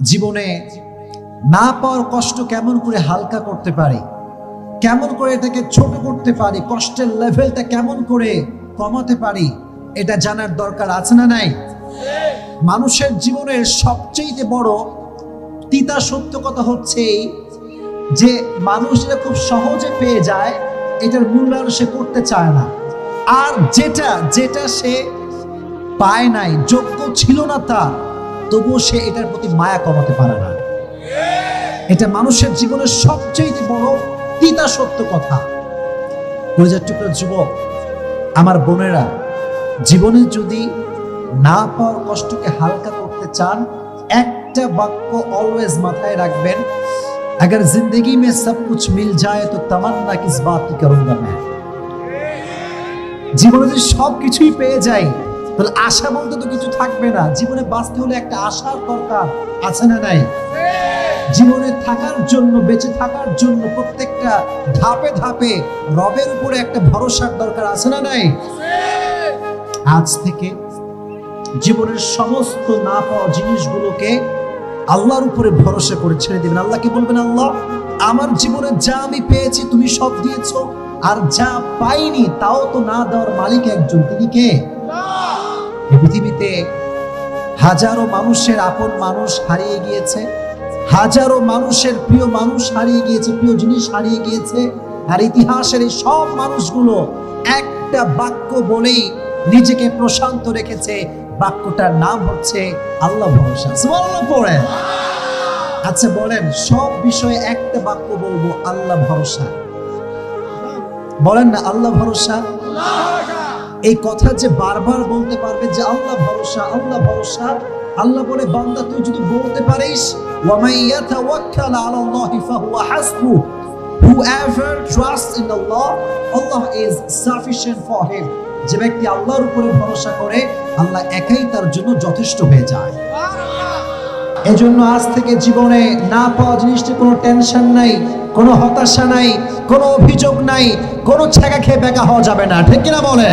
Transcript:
জীবনে না পাওয়ার কষ্ট কেমন করে হালকা করতে পারি, কেমন করে এটাকে ছোট করতে পারি, কষ্টের লেভেলটা কেমন করে কমাতে পারি, এটা জানার দরকার আছে না নাই? মানুষের জীবনের সবচেয়ে বড় তিতা সত্য কথা হচ্ছে যে মানুষ এটা খুব সহজে পেয়ে যায়, এটার মূল্যায়ন সে করতে চায় না। আর যেটা সে পায় নাই, যোগ্য ছিল না তার, তবুও সে এটার প্রতি মায়া কমাতে পারে না। এটা মানুষের জীবনের সবচেয়ে বড় তিতা সত্য কথা। কলিজার টুকরা যুবক, আমার বোনেরা, জীবনে যদি না পাওয়ার কষ্টকে হালকা করতে চান, একটা বাক্য অলওয়েজ মাথায় রাখবেন, अगर जिंदगी में सब कुछ मिल जाए तो तमन्ना किस बात की करूंगा मैं। জীবনে যদি সব কিছুই পেয়ে যাই, তাহলে আশা বলতে তো কিছু থাকবে না। জীবনে বাঁচতে হলে একটা আশার দরকার আছে না নাই? জীবনে থাকার জন্য, বেঁচে থাকার জন্য প্রত্যেকটা ধাপে ধাপে রবের উপরে একটা ভরসার দরকার আছে না নাই? আজ থেকে জীবনের সমস্ত না পাওয়া জিনিসগুলোকে আল্লাহর উপরে ভরসা করে ছেড়ে দিবেন। আল্লাহকে বলবেন, আল্লাহ, আমার জীবনে যা আমি পেয়েছি তুমি সব দিয়েছো, আর যা পাইনি তাও তো না দেওয়ার মালিক একজন, তিনি কে? এই পৃথিবীতে হাজারো মানুষের আপন মানুষ হারিয়ে গিয়েছে, হাজারো মানুষের প্রিয় মানুষ হারিয়ে গিয়েছে, প্রিয় জিনিস হারিয়ে গিয়েছে। আর ইতিহাসের এই সব মানুষগুলো একটা বাক্য বলেই নিজেকে প্রশান্ত রেখেছে, বাক্যটার নাম হচ্ছে আল্লাহ ভরসা। সুবহানাল্লাহ পড়েন। আচ্ছা বলেন, সব বিষয়ে একটা বাক্য বলবো, আল্লাহ ভরসা। বলেন না আল্লাহ ভরসা। এই কথা যে বারবার বলতে পারবে যে আল্লাহ ভরসা, আল্লাহ ভরসা, আল্লাহ বলে, বান্দা তুই যদি বলতে পারিস, ওয়া মান ইয়াতাওয়াক্কাল আলাল্লাহি ফাহুয়া হাসবু, whoever trusts in Allah, Allah is sufficient for him। যে ব্যক্তি আল্লাহর উপরে ভরসা করে, আল্লাহ একাই তার জন্য যথেষ্ট হয়ে যায়। এজন্য আজ থেকে জীবনে না পাওয়া জিনিসটি কোনো টেনশন নাই, কোনো হতাশা নাই, কোনো অভিযোগ নাই, কোনো ছেঁকা খেয়ে বেকা হওয়া যাবে না। ঠিক কিনা বলে?